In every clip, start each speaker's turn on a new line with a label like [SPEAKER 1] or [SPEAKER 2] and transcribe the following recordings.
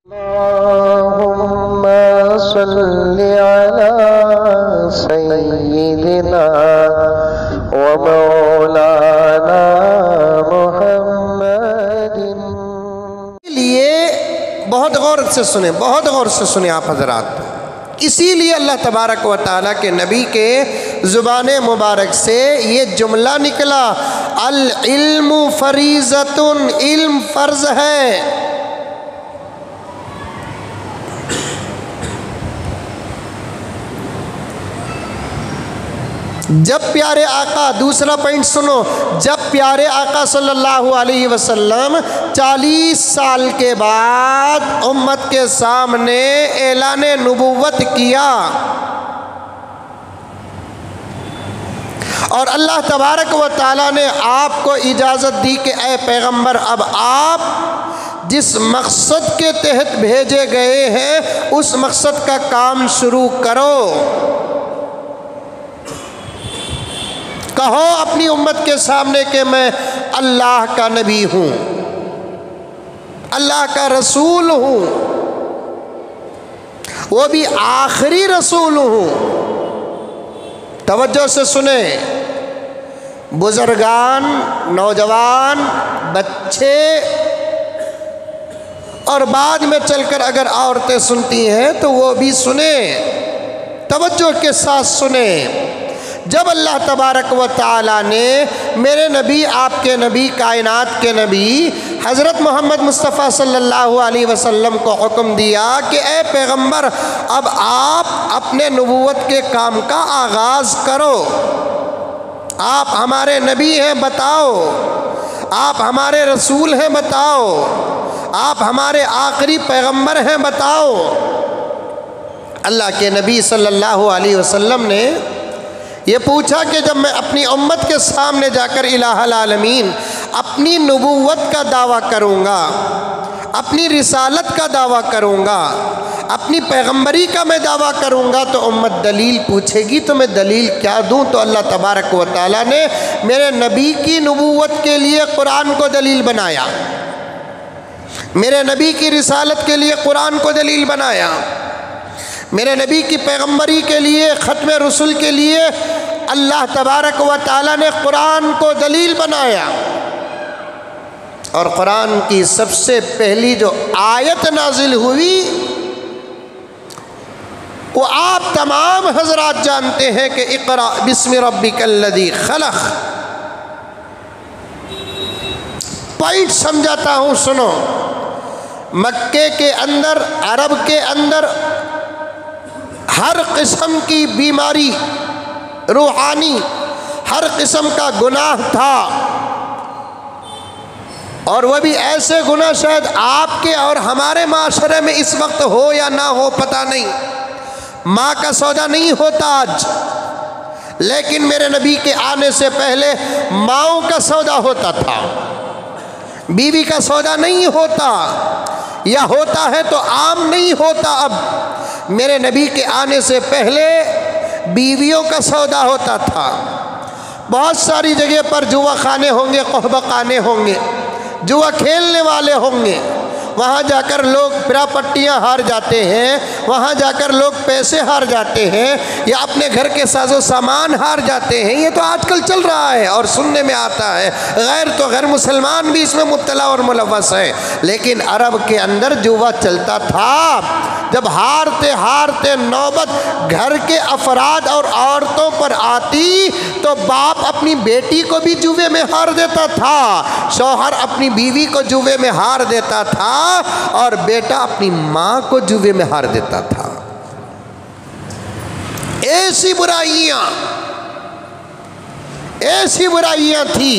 [SPEAKER 1] اللهم صل على سيدنا ومولانا محمد۔
[SPEAKER 2] لیے بہت غور سے سنیں آپ حضرات، اسی لیے اللہ تبارک و تعالیٰ کے نبی کے زبان مبارک سے یہ جملہ نکلا، العلم فریضۃ، علم فرض ہے۔ جب پیارے آقا، دوسرا پوائنٹ سنو، جب پیارے آقا صلی اللہ علیہ وسلم 40 سال کے بعد امت کے سامنے اعلان نبوت کیا اور اللہ تبارک و تعالیٰ نے آپ کو اجازت دی کہ اے پیغمبر، اب آپ جس مقصد کے تحت بھیجے گئے ہیں اس مقصد کا کام شروع کرو، کہو اپنی امت کے سامنے کہ میں اللہ کا نبی ہوں، اللہ کا رسول ہوں، وہ بھی آخری رسول ہوں۔ توجہ سے سنیں، بزرگان، نوجوان، بچے اور بعد میں چل کر اگر عورتیں سنتی ہیں تو وہ بھی سنیں، توجہ کے ساتھ سنیں۔ جب اللہ تبارک و تعالیٰ نے میرے نبی، آپ کے نبی، کائنات کے نبی حضرت محمد مصطفیٰ صلی اللہ علیہ وسلم کو حکم دیا کہ اے پیغمبر، اب آپ اپنے نبوت کے کام کا آغاز کرو، آپ ہمارے نبی ہیں بتاؤ، آپ ہمارے رسول ہیں بتاؤ، آپ ہمارے آخری پیغمبر ہیں بتاؤ۔ اللہ کے نبی صلی اللہ علیہ وسلم نے یہ پوچھا کہ جب میں اپنی امت کے سامنے جا کر الہ العالمین اپنی نبوت کا دعویٰ کروں گا، اپنی رسالت کا دعویٰ کروں گا، اپنی پیغمبری کا میں دعویٰ کروں گا تو امت دلیل پوچھے گی، تو میں دلیل کیا دوں؟ تو اللہ تبارک و تعالیٰ نے میرے نبی کی نبوت کے لیے قرآن کو دلیل بنایا، میرے نبی کی رسالت کے لیے قرآن کو دلیل بنایا، میرے نبی کی پیغمبری کے لیے، ختم رسول کے لیے اللہ تبارک و تعالیٰ نے قرآن کو دلیل بنایا۔ اور قرآن کی سب سے پہلی جو آیت نازل ہوئی وہ آپ تمام حضرات جانتے ہیں کہ اقرأ بسم ربک الذی خلق۔ پوائنٹ سمجھاتا ہوں، سنو۔ مکے کے اندر، عرب کے اندر ہر قسم کی بیماری روحانی، ہر قسم کا گناہ تھا، اور وہ بھی ایسے گناہ شاید آپ کے اور ہمارے معاشرے میں اس وقت ہو یا نہ ہو پتہ نہیں، ماں کا سودا نہیں ہوتا آج، لیکن میرے نبی کے آنے سے پہلے ماؤں کا سودا ہوتا تھا، بیوی کا سودا نہیں ہوتا، یا ہوتا ہے تو عام نہیں ہوتا۔ اب میرے نبی کے آنے سے پہلے بیویوں کا سودا ہوتا تھا، بہت ساری جگہ پر جوا خانے ہوں گے، قحبہ خانے ہوں گے، جوا کھیلنے والے ہوں گے، وہاں جا کر لوگ پراپٹیاں ہار جاتے ہیں، وہاں جا کر لوگ پیسے ہار جاتے ہیں، یا اپنے گھر کے ساز و سامان ہار جاتے ہیں۔ یہ تو آج کل چل رہا ہے اور سننے میں آتا ہے، غیر مسلمان بھی اس میں مبتلا اور ملوث ہے، لیکن عرب کے اندر جوا چلتا تھا۔ جب ہارتے ہارتے نوبت گھر کے افراد اور عورتوں پر آتی تو باپ اپنی بیٹی کو بھی جوے میں ہار دیتا تھا، شوہر اپنی بیوی کو جوے میں ہار دیتا تھا، اور بیٹا اپنی ماں کو جوے میں ہار دیتا تھا۔ ایسی برائیاں تھی،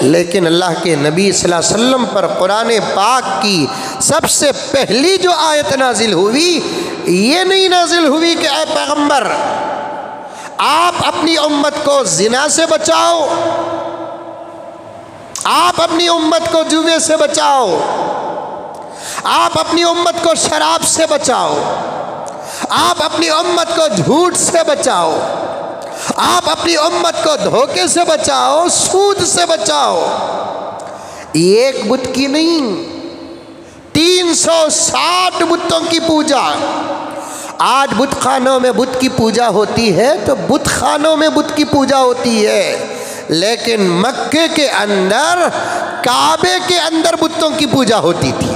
[SPEAKER 2] لیکن اللہ کے نبی صلی اللہ علیہ وسلم پر قرآن پاک کی سب سے پہلی جو آیت نازل ہوئی، یہ نہیں نازل ہوئی کہ اے پیغمبر آپ اپنی امت کو زنا سے بچاؤ، آپ اپنی امت کو جوے سے بچاؤ، آپ اپنی امت کو شراب سے بچاؤ، آپ اپنی امت کو جھوٹ سے بچاؤ، آپ اپنی امت کو دھوکے سے بچاؤ، سود سے بچاؤ۔ ایک بت کی نہیں، 160 بتوں کی پوجا۔ آج بت خانوں میں بت کی پوجا ہوتی ہے تو بت خانوں میں بت کی پوجا ہوتی ہے، لیکن مکے کے اندر کعبے کے اندر بتوں کی پوجا ہوتی تھی۔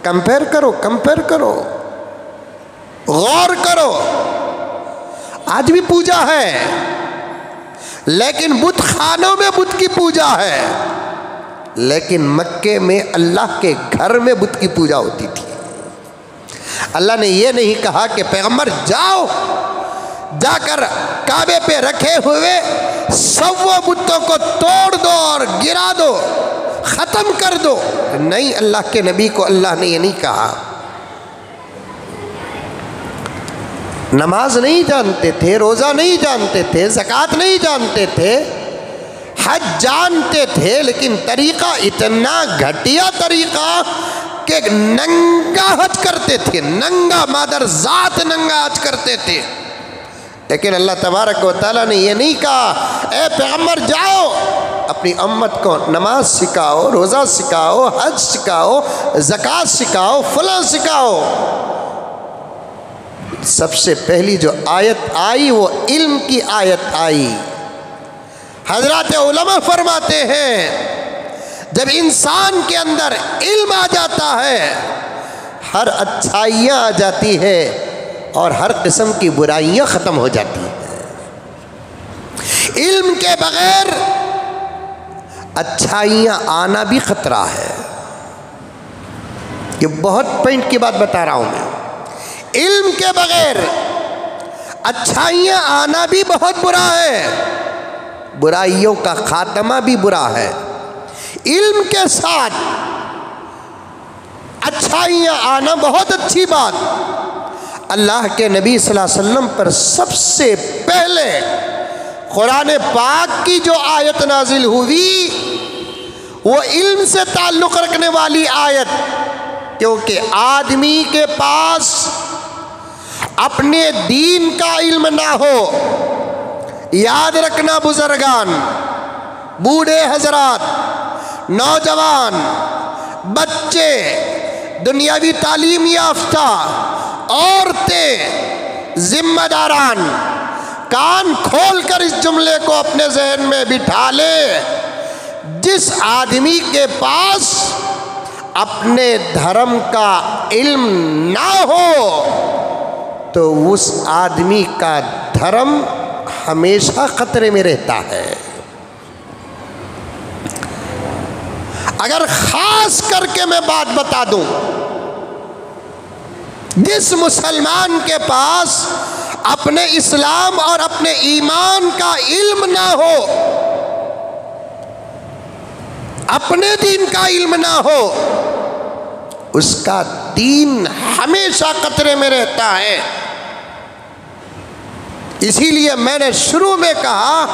[SPEAKER 2] کمپیئر کرو، غور کرو۔ آج بھی پوجا ہے، لیکن بت خانوں میں بت کی پوجا ہے، لیکن مکے میں اللہ کے گھر میں بت کی پوجا ہوتی تھی۔ اللہ نے یہ نہیں کہا کہ پیغمبر جاؤ، جا کر کعبے پہ رکھے ہوئے سب وہ بتوں کو توڑ دو اور گرا دو، ختم کر دو۔ نہیں، اللہ کے نبی کو اللہ نے یہ نہیں کہا۔ نماز نہیں جانتے تھے، روزہ نہیں جانتے تھے، زکوٰۃ نہیں جانتے تھے، حج جانتے تھے، لیکن طریقہ اتنا گھٹیا طریقہ کہ ننگا حج کرتے تھے، ننگا، مادر ذات ننگا حج کرتے تھے۔ لیکن اللہ تبارک و تعالیٰ نے یہ نہیں کہا اے پیغمبر جاؤ اپنی امت کو نماز سکھاؤ، روزہ سکھاؤ، حج سکھاؤ، زکوٰۃ سکھاؤ، فلاں سکھاؤ۔ سب سے پہلی جو آیت آئی وہ علم کی آیت آئی۔ حضرات علماء فرماتے ہیں جب انسان کے اندر علم آ جاتا ہے، ہر اچھائیاں آ جاتی ہے اور ہر قسم کی برائیاں ختم ہو جاتی ہیں۔ علم کے بغیر اچھائیاں آنا بھی خطرہ ہے۔ یہ بہت پوائنٹ کی بات بتا رہا ہوں میں۔ علم کے بغیر اچھائیاں آنا بھی بہت برا ہے، برائیوں کا خاتمہ بھی برا ہے۔ علم کے ساتھ اچھائیاں آنا بہت اچھی بات۔ اللہ کے نبی صلی اللہ علیہ وسلم پر سب سے پہلے قرآن پاک کی جو آیت نازل ہوئی وہ علم سے تعلق رکھنے والی آیت، کیونکہ آدمی کے پاس اپنے دین کا علم نہ ہو، یاد رکھنا بزرگان، بوڑھے حضرات، نوجوان، بچے، دنیاوی تعلیم یافتہ، عورتیں، ذمہ داران، کان کھول کر اس جملے کو اپنے ذہن میں بٹھا لے۔ جس آدمی کے پاس اپنے دھرم کا علم نہ ہو تو اس آدمی کا دھرم ہمیشہ خطرے میں رہتا ہے۔ اگر خاص کر کے میں بات بتا دوں، جس مسلمان کے پاس اپنے اسلام اور اپنے ایمان کا علم نہ ہو، اپنے دین کا علم نہ ہو، اس کا دین ہمیشہ خطرے میں رہتا ہے۔ اسی لیے میں نے شروع میں کہا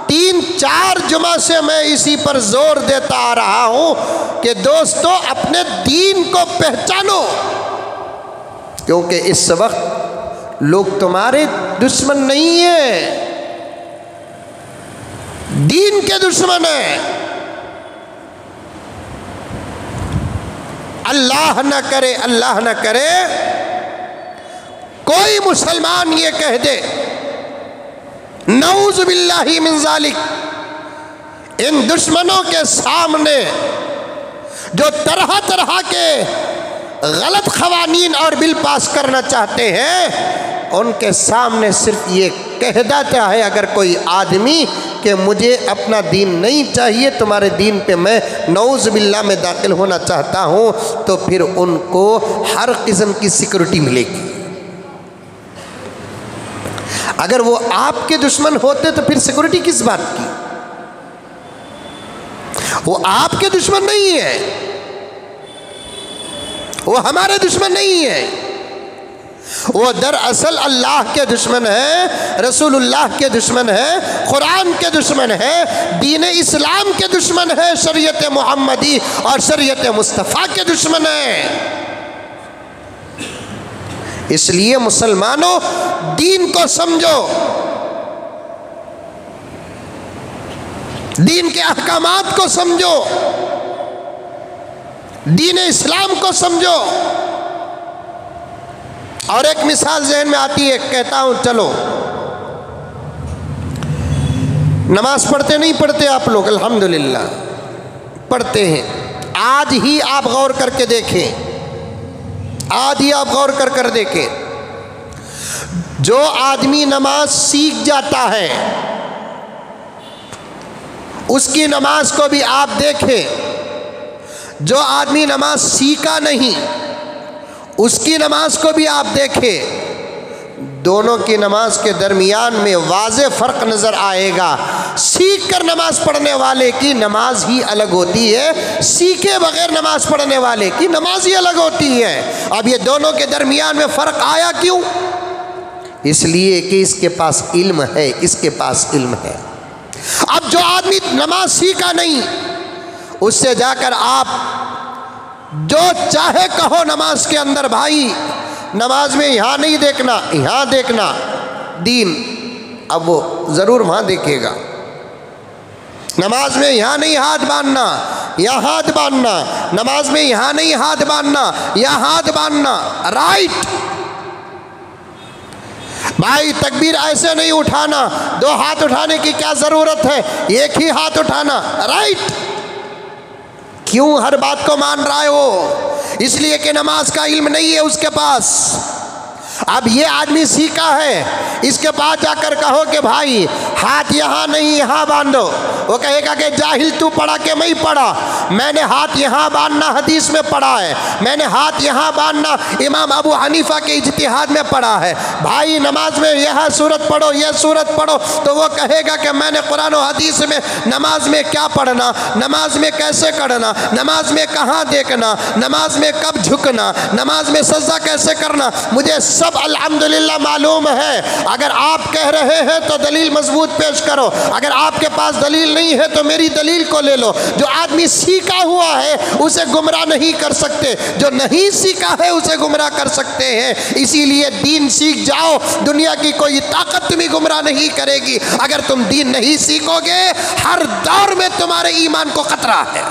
[SPEAKER 2] 3-4 جمعہ سے میں اسی پر زور دیتا آ رہا ہوں کہ دوستو اپنے دین کو پہچانو، کیونکہ اس وقت لوگ تمہارے دشمن نہیں ہیں، دین کے دشمن ہیں۔ اللہ نہ کرے کوئی مسلمان یہ کہہ دے نعوذ باللہ من ذالک، ان دشمنوں کے سامنے جو طرح طرح کے غلط قوانین اور بل پاس کرنا چاہتے ہیں، ان کے سامنے صرف یہ کہہ دیتا ہے اگر کوئی آدمی کہ مجھے اپنا دین نہیں چاہیے، تمہارے دین پہ میں نعوذ باللہ میں داخل ہونا چاہتا ہوں، تو پھر ان کو ہر قسم کی سیکورٹی ملے گی۔ اگر وہ آپ کے دشمن ہوتے تو پھر سیکورٹی کس بات کی؟ وہ آپ کے دشمن نہیں ہے، وہ ہمارے دشمن نہیں ہے، وہ دراصل اللہ کے دشمن ہے، رسول اللہ کے دشمن ہے، قرآن کے دشمن ہے، دین اسلام کے دشمن ہے، شریعت محمدی اور شریعت مصطفیٰ کے دشمن ہے۔ اس لیے مسلمانوں دین کو سمجھو، دین کے احکامات کو سمجھو، دین اسلام کو سمجھو۔ اور ایک مثال ذہن میں آتی ہے، کہتا ہوں چلو، نماز پڑھتے نہیں پڑھتے آپ لوگ؟ الحمدللہ پڑھتے ہیں۔ آج ہی آپ غور کر کے دیکھیں، آج ہی آپ غور کر دیکھیں، جو آدمی نماز سیکھ جاتا ہے اس کی نماز کو بھی آپ دیکھیں، جو آدمی نماز سیکھا نہیں اس کی نماز کو بھی آپ دیکھیں، دونوں کی نماز کے درمیان میں واضح فرق نظر آئے گا۔ سیکھ کر نماز پڑھنے والے کی نماز ہی الگ ہوتی ہے، سیکھے بغیر نماز پڑھنے والے کی نماز ہی الگ ہوتی ہے۔ اب یہ دونوں کے درمیان میں فرق آیا کیوں؟ اس لیے کہ اس کے پاس علم ہے، اس کے پاس علم ہے۔ اب جو آدمی نماز سیکھا نہیں اس سے جا کر آپ جو چاہے کہو نماز کے اندر، بھائی نماز میں یہاں نہیں دیکھنا، یہاں دیکھنا دین، اب وہ ضرور وہاں دیکھے گا۔ نماز میں یہاں نہیں ہاتھ باندھنا، یہاں ہاتھ باندھنا، نماز میں یہاں نہیں ہاتھ باندھنا، یہاں ہاتھ باندھنا، رائٹ۔ بھائی تکبیر ایسے نہیں اٹھانا، دو ہاتھ اٹھانے کی کیا ضرورت ہے، ایک ہی ہاتھ اٹھانا، رائٹ۔ کیوں ہر بات کو مان رہا ہے وہ؟ اس لیے کہ نماز کا علم نہیں ہے اس کے پاس۔ اب یہ آدمی سیکھا ہے، اس کے پاس جا کر کہو کہ بھائی ہاتھ یہاں نہیں یہاں باندھو، وہ کہے گا کہ جاہل تو پڑھا کہ میں پڑھا، میں نے ہاتھ یہاں باندھنا حدیث میں پڑھا ہے، میں نے ہاتھ یہاں باندھنا امام ابو حنیفہ کے اجتہاد میں پڑھا ہے۔ بھائی نماز میں یہ سورت پڑھو، یہ سورت پڑھو، تو وہ کہے گا کہ میں نے قرآن و حدیث میں نماز میں کیا پڑھنا، نماز میں کیسے کرنا، نماز میں کہاں دیکھنا، نماز میں کب جھکنا، نماز میں سجدہ کیسے کرنا، مجھے سب الحمدللہ معلوم ہے۔ اگر آپ کہہ رہے ہیں تو دلیل مضبوط پیش کرو، اگر آپ کے پاس دلیل نہیں ہے تو میری دلیل کو لے لو۔ جو آدمی سیکھا ہوا ہے اسے گمراہ نہیں کر سکتے، جو نہیں سیکھا ہے اسے گمراہ کر سکتے ہیں۔ اسی لیے دین سیکھ جاؤ، دنیا کی کوئی طاقت تمہیں گمراہ نہیں کرے گی۔ اگر تم دین نہیں سیکھو گے ہر دور میں تمہارے ایمان کو خطرہ ہے۔